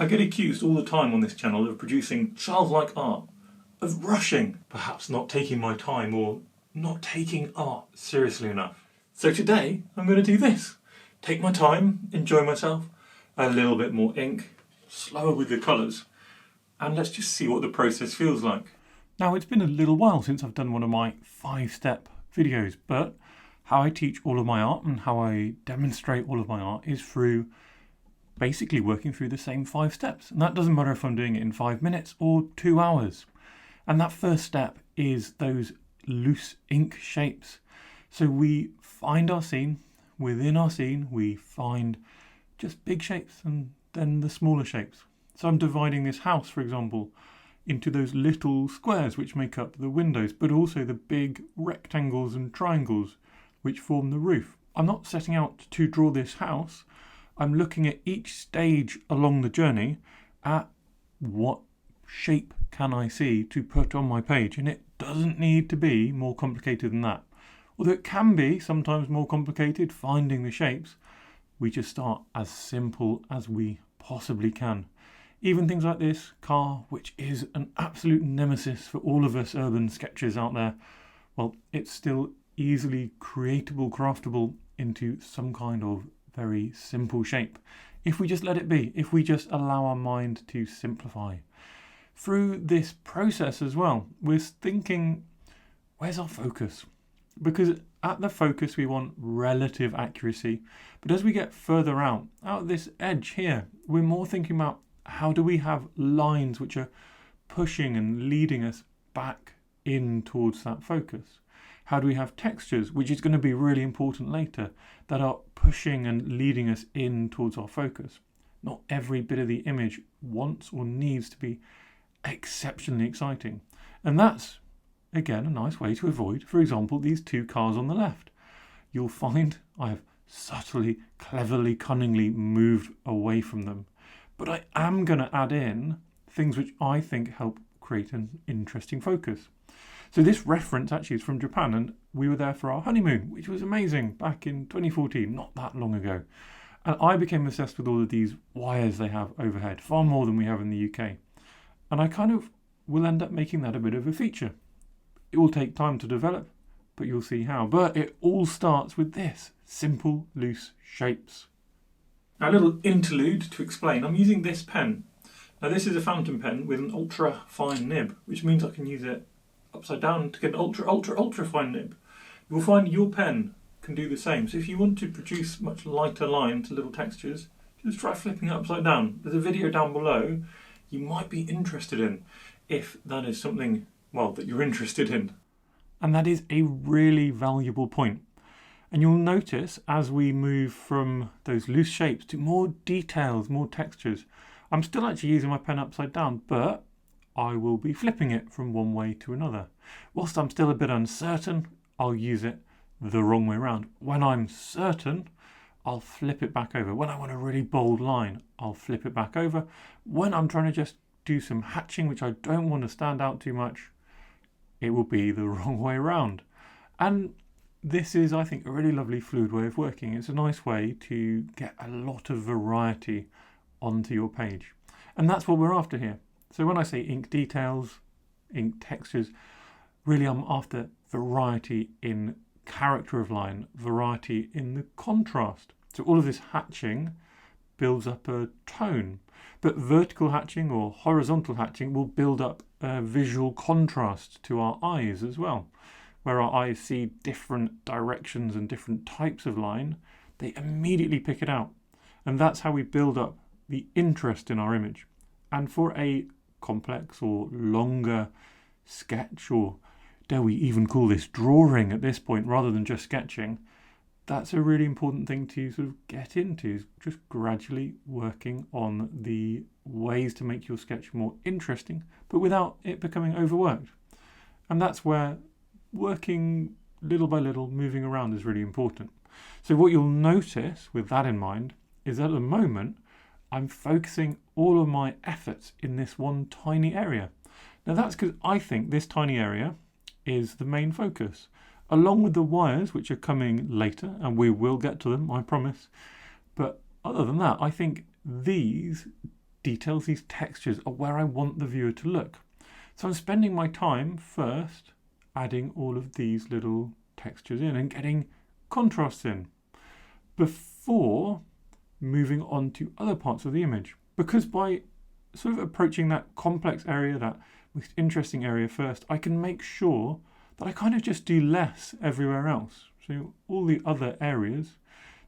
I get accused all the time on this channel of producing childlike art, of rushing, perhaps not taking my time or not taking art seriously enough. So today I'm going to do this. Take my time, enjoy myself, a little bit more ink, slower with the colours, and let's just see what the process feels like. Now it's been a little while since I've done one of my 5-step videos, but how I teach all of my art and how I demonstrate all of my art is through basically working through the same 5 steps. And that doesn't matter if I'm doing it in 5 minutes or 2 hours. And that first step is those loose ink shapes. So we find our scene. Within our scene, we find just big shapes and then the smaller shapes. So I'm dividing this house, for example, into those little squares which make up the windows, but also the big rectangles and triangles which form the roof. I'm not setting out to draw this house. I'm looking at each stage along the journey at what shape can I see to put on my page, and it doesn't need to be more complicated than that. Although it can be sometimes more complicated finding the shapes, we just start as simple as we possibly can. Even things like this car, which is an absolute nemesis for all of us urban sketchers out there, well, it's still easily creatable, craftable into some kind of very simple shape. If we just let it be, if we just allow our mind to simplify. Through this process as well, we're thinking, where's our focus? Because at the focus we want relative accuracy, but as we get further out this edge here, we're more thinking about how do we have lines which are pushing and leading us back in towards that focus? How do we have textures, which is going to be really important later, that are pushing and leading us in towards our focus? Not every bit of the image wants or needs to be exceptionally exciting. And that's, again, a nice way to avoid, for example, these 2 cars on the left. You'll find I have subtly, cleverly, cunningly moved away from them. But I am going to add in things which I think help create an interesting focus. So this reference actually is from Japan, and we were there for our honeymoon, which was amazing back in 2014, not that long ago. And I became obsessed with all of these wires they have overhead, far more than we have in the UK. And I kind of will end up making that a bit of a feature. It will take time to develop, but you'll see how. But it all starts with this, simple, loose shapes. Now, a little interlude to explain. I'm using this pen. Now, this is a fountain pen with an ultra fine nib, which means I can use it upside down to get an ultra fine nib. You'll find your pen can do the same. So if you want to produce much lighter lines, little textures, just try flipping it upside down. There's a video down below you might be interested in, if that is something, well, that you're interested in. And that is a really valuable point. And you'll notice as we move from those loose shapes to more details, more textures, I'm still actually using my pen upside down, but I will be flipping it from one way to another. Whilst I'm still a bit uncertain, I'll use it the wrong way around. When I'm certain, I'll flip it back over. When I want a really bold line, I'll flip it back over. When I'm trying to just do some hatching, which I don't want to stand out too much, it will be the wrong way around. And this is, I think, a really lovely fluid way of working. It's a nice way to get a lot of variety onto your page. And that's what we're after here. So when I say ink details, ink textures, really I'm after variety in character of line, variety in the contrast. So all of this hatching builds up a tone, but vertical hatching or horizontal hatching will build up a visual contrast to our eyes as well. Where our eyes see different directions and different types of line, they immediately pick it out. And that's how we build up the interest in our image. And for a complex or longer sketch, or dare we even call this drawing at this point rather than just sketching, that's a really important thing to sort of get into, is just gradually working on the ways to make your sketch more interesting, but without it becoming overworked. And that's where working little by little, moving around is really important. So what you'll notice with that in mind is that at the moment, I'm focusing all of my efforts in this one tiny area. Now that's because I think this tiny area is the main focus, along with the wires which are coming later, and we will get to them, I promise. But other than that, I think these details, these textures are where I want the viewer to look. So I'm spending my time first adding all of these little textures in and getting contrasts in before moving on to other parts of the image. Because by sort of approaching that complex area, that most interesting area first, I can make sure that I kind of just do less everywhere else. So all the other areas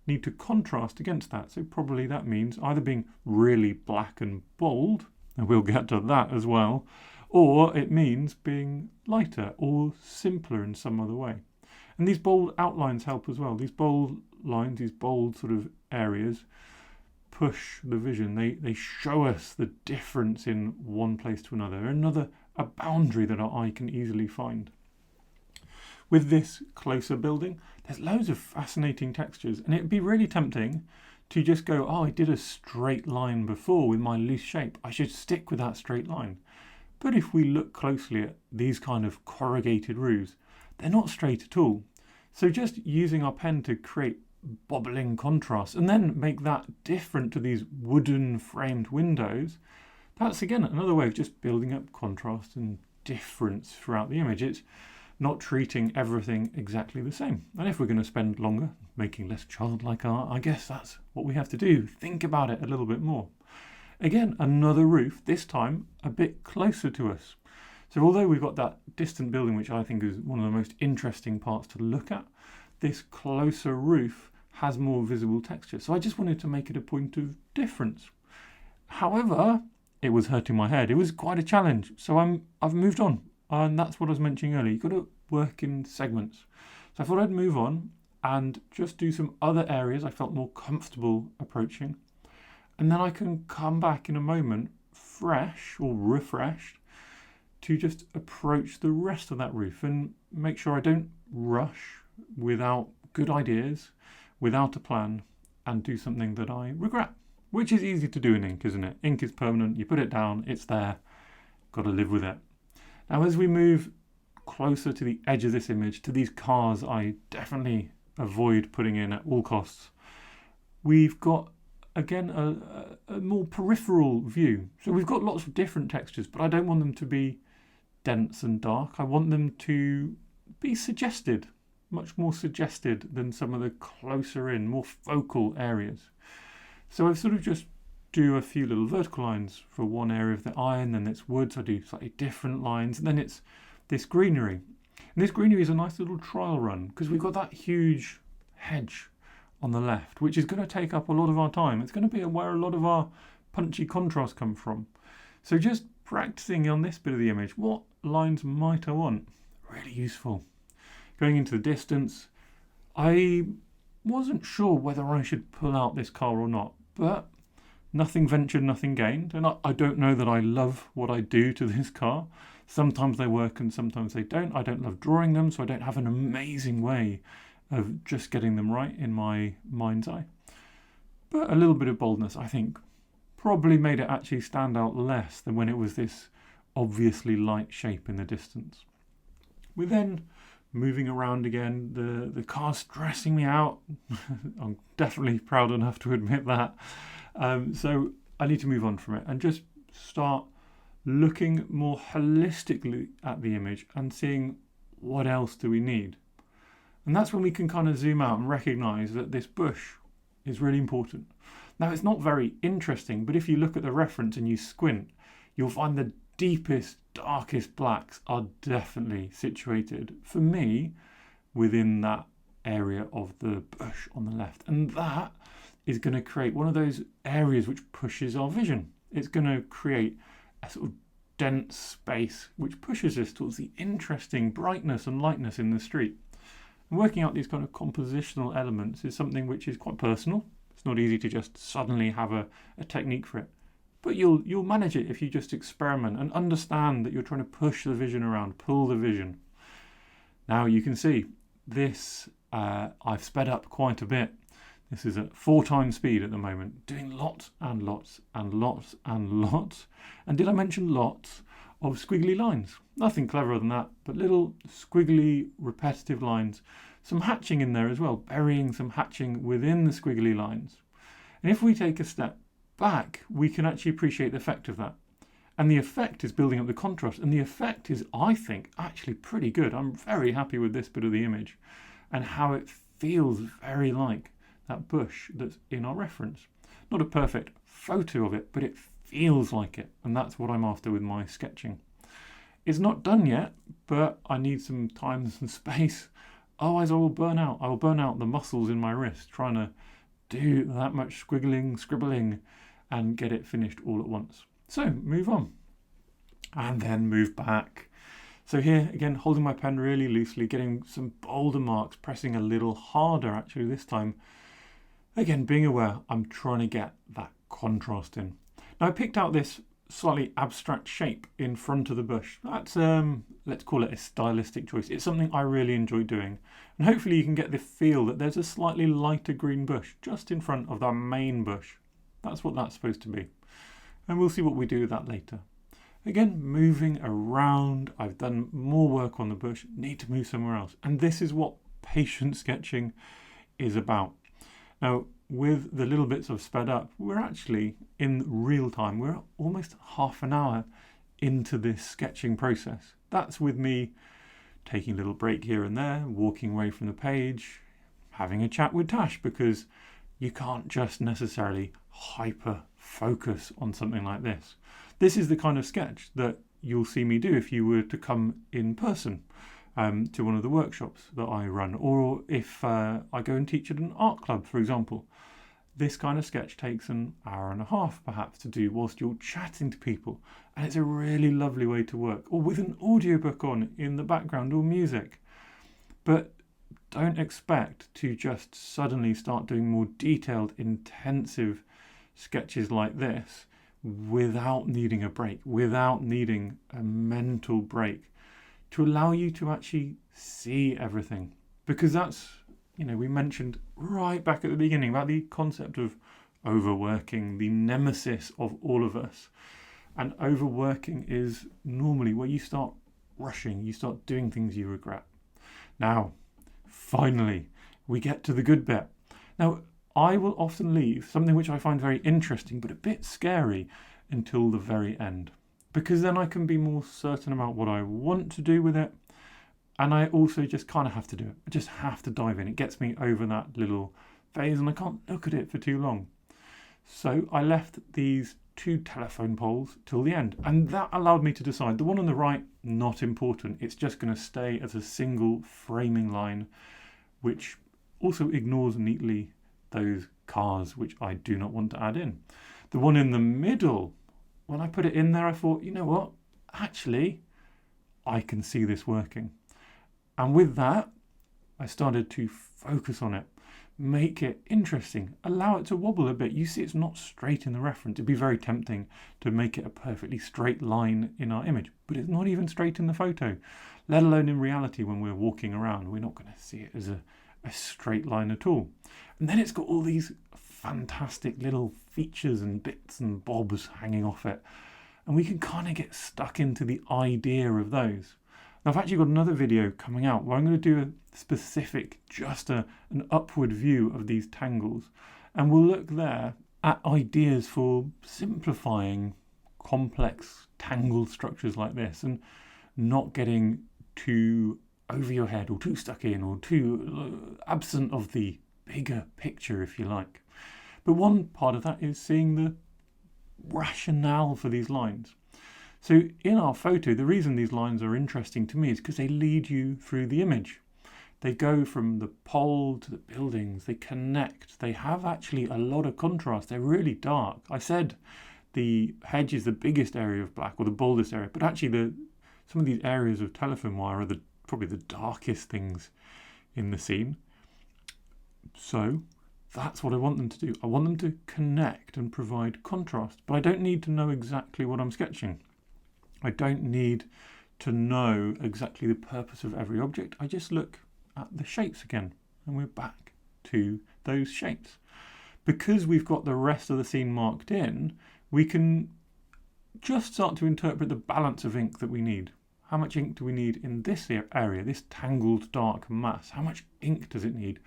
need to contrast against that. So probably that means either being really black and bold, and we'll get to that as well, or it means being lighter or simpler in some other way. And these bold outlines help as well. These bold lines, these bold sort of areas push the vision. They show us the difference in one place to another, a boundary that our eye can easily find. With this closer building, there's loads of fascinating textures, and it'd be really tempting to just go, oh, I did a straight line before with my loose shape. I should stick with that straight line. But if we look closely at these kind of corrugated roofs, they're not straight at all. So just using our pen to create bobbling contrast and then make that different to these wooden framed windows, that's again another way of just building up contrast and difference throughout the image. It's not treating everything exactly the same. And if we're going to spend longer making less childlike art, I guess that's what we have to do. Think about it a little bit more. Again, another roof, this time a bit closer to us. So although we've got that distant building, which I think is one of the most interesting parts to look at, this closer roof has more visible texture. So I just wanted to make it a point of difference. However, it was hurting my head. It was quite a challenge. So I've moved on. And that's what I was mentioning earlier. You've got to work in segments. So I thought I'd move on and just do some other areas I felt more comfortable approaching. And then I can come back in a moment fresh or refreshed to just approach the rest of that roof and make sure I don't rush without good ideas, without a plan, and do something that I regret, which is easy to do in ink, isn't it? Ink is permanent. You put it down, it's there. Got to live with it. Now, as we move closer to the edge of this image, to these cars I definitely avoid putting in at all costs, we've got, again, a more peripheral view. So we've got lots of different textures, but I don't want them to be dense and dark. I want them to be suggested, much more suggested than some of the closer in, more focal areas. So I've sort of just do a few little vertical lines for one area of the eye, and then it's woods. I do slightly different lines, and then it's this greenery. And this greenery is a nice little trial run because we've got that huge hedge on the left, which is going to take up a lot of our time. It's going to be where a lot of our punchy contrast come from. So just practicing on this bit of the image, what lines might I want? Really useful. Going into the distance, I wasn't sure whether I should pull out this car or not, but nothing ventured, nothing gained. And I don't know that I love what I do to this car. Sometimes they work and sometimes they don't. I don't love drawing them, so I don't have an amazing way of just getting them right in my mind's eye. But a little bit of boldness, I think, probably made it actually stand out less than when it was this obviously light shape in the distance. We're then moving around again. The car's stressing me out. I'm definitely proud enough to admit that. So I need to move on from it and just start looking more holistically at the image and seeing what else do we need. And that's when we can kind of zoom out and recognize that this bush is really important. Now, it's not very interesting, but if you look at the reference and you squint, you'll find the deepest, darkest blacks are definitely situated, for me, within that area of the bush on the left. And that is going to create one of those areas which pushes our vision. It's going to create a sort of dense space which pushes us towards the interesting brightness and lightness in the street. And working out these kind of compositional elements is something which is quite personal. It's not easy to just suddenly have a technique for it. But you'll manage it if you just experiment and understand that you're trying to push the vision around, pull the vision. Now you can see this, I've sped up quite a bit. This is at 4 times speed at the moment, doing lots and lots and lots and lots. And did I mention lots of squiggly lines? Nothing cleverer than that, but little squiggly repetitive lines. Some hatching in there as well, burying some hatching within the squiggly lines. And if we take a step back, we can actually appreciate the effect of that. And the effect is building up the contrast. And the effect is, I think, actually pretty good. I'm very happy with this bit of the image and how it feels very like that bush that's in our reference. Not a perfect photo of it, but it feels like it. And that's what I'm after with my sketching. It's not done yet, but I need some time and some space. Otherwise I will burn out. I will burn out the muscles in my wrist trying to do that much scribbling and get it finished all at once. So move on and then move back. So here again, holding my pen really loosely, getting some bolder marks, pressing a little harder actually this time. Again, being aware I'm trying to get that contrast in. Now I picked out this slightly abstract shape in front of the bush. That's, let's call it a stylistic choice. It's something I really enjoy doing. And hopefully you can get the feel that there's a slightly lighter green bush just in front of the main bush. That's what that's supposed to be. And we'll see what we do with that later. Again, moving around. I've done more work on the bush, need to move somewhere else. And this is what patient sketching is about. Now, with the little bits of sped up, we're actually in real time. We're almost half an hour into this sketching process. That's with me taking a little break here and there, walking away from the page, having a chat with Tash, because you can't just necessarily hyper focus on something like this. This is the kind of sketch that you'll see me do if you were to come in person to one of the workshops that I run, or if I go and teach at an art club, for example. This kind of sketch takes an hour and a half perhaps to do whilst you're chatting to people, and it's a really lovely way to work, or with an audiobook on in the background or music. But don't expect to just suddenly start doing more detailed, intensive sketches like this without needing a break, without needing a mental break to allow you to actually see everything. Because that's, we mentioned right back at the beginning about the concept of overworking, the nemesis of all of us. And overworking is normally where you start rushing, you start doing things you regret. Now, finally, we get to the good bit. Now, I will often leave something which I find very interesting, but a bit scary, until the very end. Because then I can be more certain about what I want to do with it. And I also just kind of have to do it. I just have to dive in. It gets me over that little phase and I can't look at it for too long. So I left these 2 telephone poles till the end. And that allowed me to decide the one on the right, not important. It's just going to stay as a single framing line, which also ignores neatly those cars, which I do not want to add in. The one in the middle, when I put it in there, I thought, you know what? Actually, I can see this working. And with that, I started to focus on it, make it interesting, allow it to wobble a bit. You see it's not straight in the reference. It'd be very tempting to make it a perfectly straight line in our image, but it's not even straight in the photo, let alone in reality when we're walking around. We're not going to see it as a straight line at all. And then it's got all these fantastic little features and bits and bobs hanging off it. And we can kind of get stuck into the idea of those. Now, I've actually got another video coming out where I'm going to do a specific, just an upward view of these tangles. And we'll look there at ideas for simplifying complex tangled structures like this and not getting too over your head or too stuck in or too absent of the bigger picture, if you like. But one part of that is seeing the rationale for these lines. So in our photo, the reason these lines are interesting to me is because they lead you through the image. They go from the pole to the buildings, they connect, they have actually a lot of contrast, they're really dark. I said the hedge is the biggest area of black, or the boldest area, but actually some of these areas of telephone wire are probably the darkest things in the scene. So that's what I want them to do. I want them to connect and provide contrast, but I don't need to know exactly what I'm sketching. I don't need to know exactly the purpose of every object. I just look at the shapes again, and we're back to those shapes. Because we've got the rest of the scene marked in, we can just start to interpret the balance of ink that we need. How much ink do we need in this area, this tangled dark mass? How much ink does it need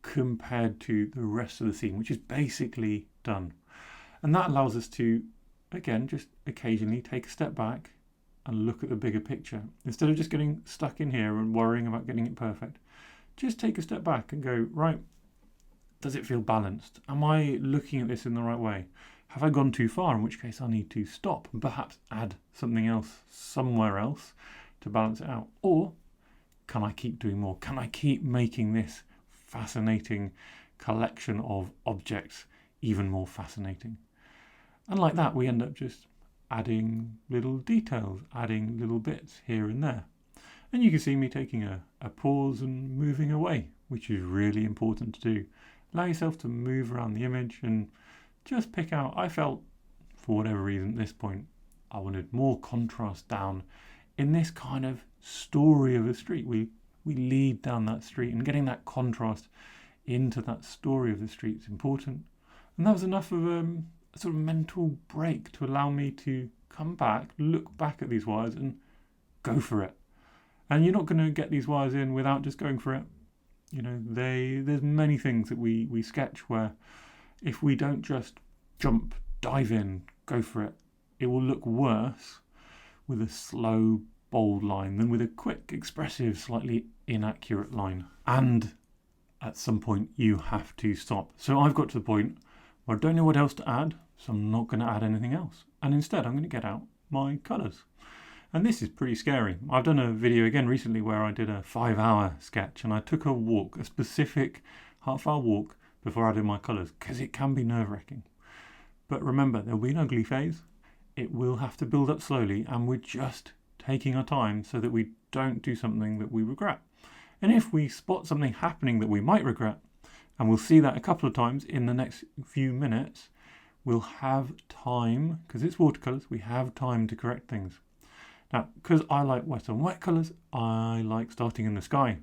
compared to the rest of the scene, which is basically done? And that allows us to, again, just occasionally take a step back and look at the bigger picture. Instead of just getting stuck in here and worrying about getting it perfect, just take a step back and go, right, does it feel balanced? Am I looking at this in the right way? Have I gone too far? In which case I need to stop and perhaps add something else somewhere else to balance it out. Or can I keep doing more? Can I keep making this fascinating collection of objects even more fascinating? And like that, we end up just adding little details, adding little bits here and there. And you can see me taking a pause and moving away, which is really important to do. Allow yourself to move around the image and just pick out. I felt, for whatever reason at this point, I wanted more contrast down in this kind of story of a street. We lead down that street, and getting that contrast into that story of the street is important. And that was enough of a sort of mental break to allow me to come back, look back at these wires and go for it. And you're not going to get these wires in without just going for it. You know, there's many things that we sketch where if we don't just jump, dive in, go for it, it will look worse with a slow, bold line than with a quick, expressive, slightly inaccurate line. And at some point you have to stop. So I've got to the point where I don't know what else to add, so I'm not going to add anything else. And instead I'm going to get out my colours. And this is pretty scary. I've done a video again recently where I did a 5-hour sketch and I took a walk, a specific half-hour walk before I did my colours, because it can be nerve-wracking. But remember, there'll be an ugly phase. It will have to build up slowly, and we're just taking our time so that we don't do something that we regret. And if we spot something happening that we might regret, and we'll see that a couple of times in the next few minutes, we'll have time, because it's watercolours, we have time to correct things. Now, because I like wet on wet colours, I like starting in the sky.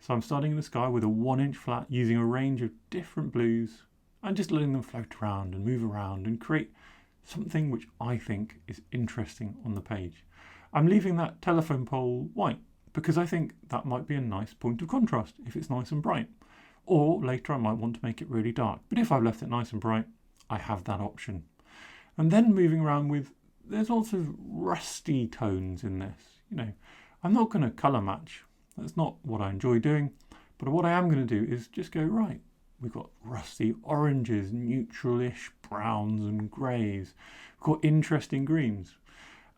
So I'm starting in the sky with a 1-inch flat using a range of different blues and just letting them float around and move around and create something which I think is interesting on the page. I'm leaving that telephone pole white because I think that might be a nice point of contrast if it's nice and bright. Or later I might want to make it really dark. But if I've left it nice and bright, I have that option. And then moving around with, there's also rusty tones in this. You know, I'm not going to colour match. That's not what I enjoy doing. But what I am going to do is just go, right, we've got rusty oranges, neutral-ish browns and greys. We've got interesting greens.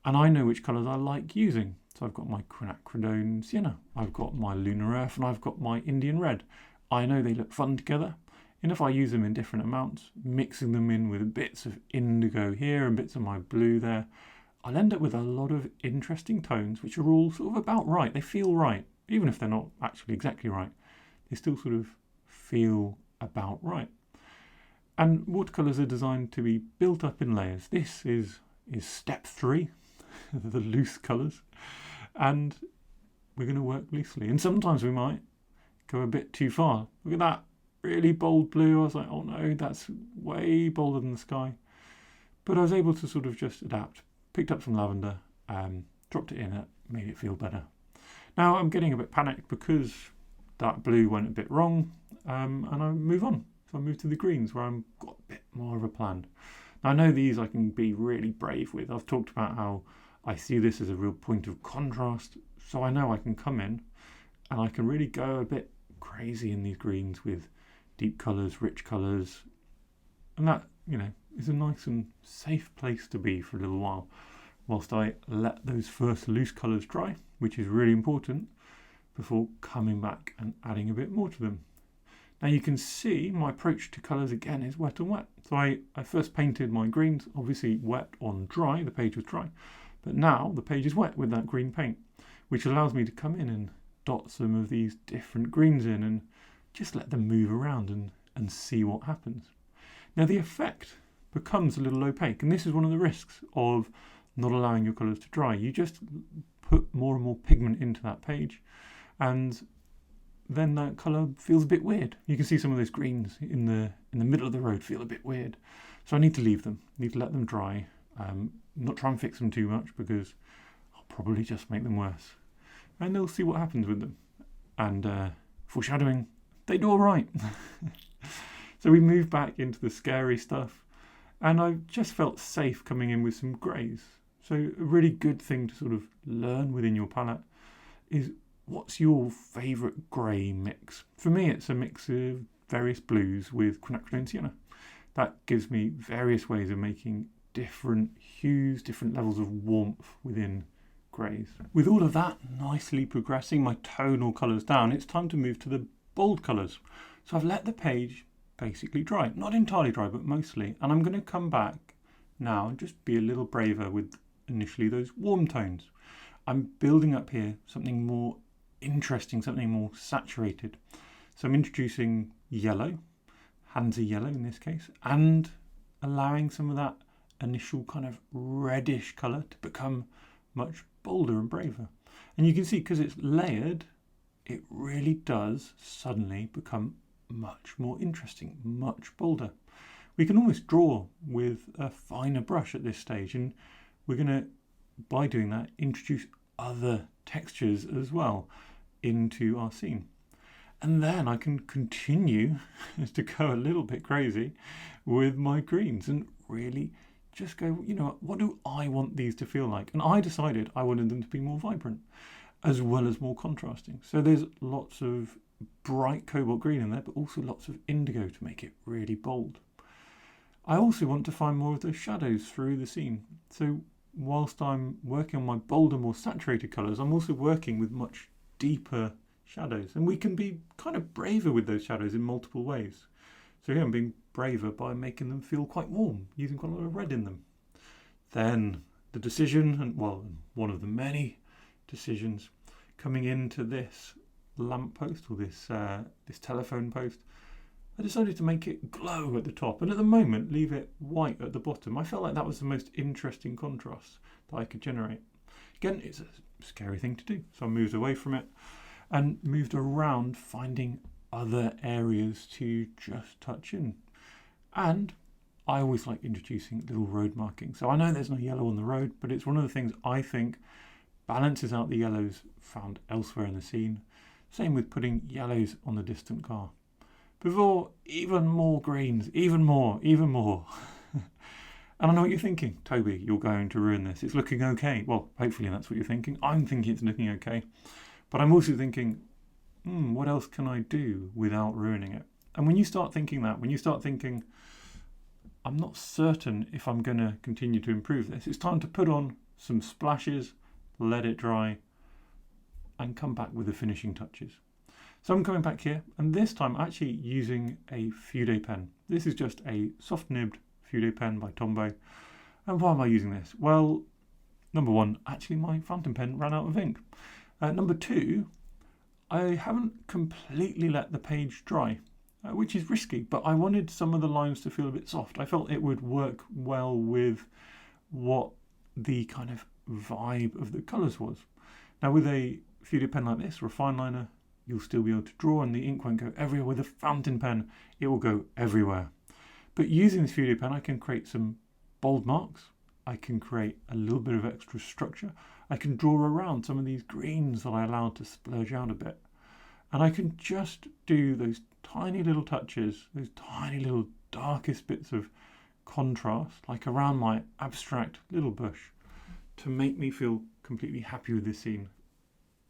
And I know which colours I like using. So I've got my quinacridone sienna, I've got my lunar earth, and I've got my Indian red. I know they look fun together. And if I use them in different amounts, mixing them in with bits of indigo here and bits of my blue there, I'll end up with a lot of interesting tones which are all sort of about right. They feel right, even if they're not actually exactly right. They still sort of feel about right. And watercolours are designed to be built up in layers. This is step 3, the loose colours. And we're going to work loosely. And sometimes we might go a bit too far. Look at that. Really bold blue. I was like, oh no, that's way bolder than the sky. But I was able to sort of just adapt. Picked up some lavender, dropped it in it, made it feel better. Now I'm getting a bit panicked because that blue went a bit wrong, and I move on. So I move to the greens where I've got a bit more of a plan. Now I know these I can be really brave with. I've talked about how I see this as a real point of contrast, so I know I can come in and I can really go a bit crazy in these greens with deep colours, rich colours, and that, you know, is a nice and safe place to be for a little while whilst I let those first loose colours dry, which is really important, before coming back and adding a bit more to them. Now you can see my approach to colours again is wet on wet. So I first painted my greens, obviously wet on dry, the page was dry, but now the page is wet with that green paint, which allows me to come in and dot some of these different greens in and just let them move around and see what happens. Now the effect becomes a little opaque, and this is one of the risks of not allowing your colours to dry. You just put more and more pigment into that page, and then that colour feels a bit weird. You can see some of those greens in the middle of the road feel a bit weird. So I need to leave them, need to let them dry, not try and fix them too much because I'll probably just make them worse. And they'll see what happens with them. And foreshadowing, they do all right. So we move back into the scary stuff, And I just felt safe coming in with some greys. So a really good thing to sort of learn within your palette is what's your favourite grey mix? For me, it's a mix of various blues with quinacridone sienna. That gives me various ways of making different hues, different levels of warmth within greys. With all of that nicely progressing my tonal colours down, it's time to move to the bold colours. So I've let the page basically dry. Not entirely dry, but mostly. And I'm going to come back now and just be a little braver with initially those warm tones. I'm building up here something more interesting, something more saturated. So I'm introducing yellow, Hansa yellow in this case, and allowing some of that initial kind of reddish colour to become much bolder and braver. And you can see, because it's layered, it really does suddenly become much more interesting, much bolder. We can almost draw with a finer brush at this stage, and we're going to, by doing that, introduce other textures as well into our scene. And then I can continue to go a little bit crazy with my greens and really just go, you know, what do I want these to feel like? And I decided I wanted them to be more vibrant as well as more contrasting. So there's lots of bright cobalt green in there, but also lots of indigo to make it really bold. I also want to find more of those shadows through the scene. So whilst I'm working on my bolder, more saturated colours, I'm also working with much deeper shadows. And we can be kind of braver with those shadows in multiple ways. So here I'm being braver by making them feel quite warm, using quite a lot of red in them. Then the decision, and well, one of the many decisions, coming into this lamppost or this telephone post, I decided to make it glow at the top, and at the moment leave it white at the bottom. I felt like that was the most interesting contrast that I could generate. Again, it's a scary thing to do, so I moved away from it and moved around, finding other areas to just touch in. And I always like introducing little road markings. So I know there's no yellow on the road, but it's one of the things I think balances out the yellows found elsewhere in the scene. Same with putting yellows on the distant car. Before, even more greens, even more. And I know what you're thinking. Toby, you're going to ruin this. It's looking okay. Well, hopefully that's what you're thinking. I'm thinking it's looking okay. But I'm also thinking, what else can I do without ruining it? And when you start thinking that, when you start thinking, I'm not certain if I'm going to continue to improve this, it's time to put on some splashes, let it dry, and come back with the finishing touches. So I'm coming back here, and this time actually using a Fude pen. This is just a soft-nibbed Fude pen by Tombow. And why am I using this? Well, number one, actually my fountain pen ran out of ink. Number two, I haven't completely let the page dry, which is risky, but I wanted some of the lines to feel a bit soft. I felt it would work well with what the kind of vibe of the colours was. Now with a Fude pen like this, or a fine liner, you'll still be able to draw and the ink won't go everywhere. With a fountain pen, it will go everywhere. But using this Fude pen, I can create some bold marks. I can create a little bit of extra structure. I can draw around some of these greens that I allowed to splurge out a bit. And I can just do those tiny little touches, those tiny little darkest bits of contrast, like around my abstract little bush, to make me feel completely happy with this scene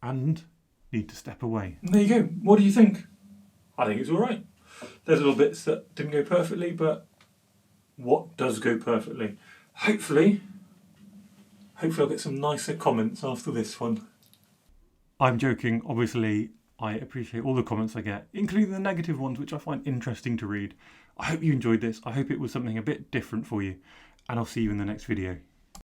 and need to step away. And there you go. What do you think? I think it's all right. There's little bits that didn't go perfectly, but what does go perfectly? Hopefully I'll get some nicer comments after this one. I'm joking. Obviously, I appreciate all the comments I get, including the negative ones, which I find interesting to read. I hope you enjoyed this. I hope it was something a bit different for you, and I'll see you in the next video.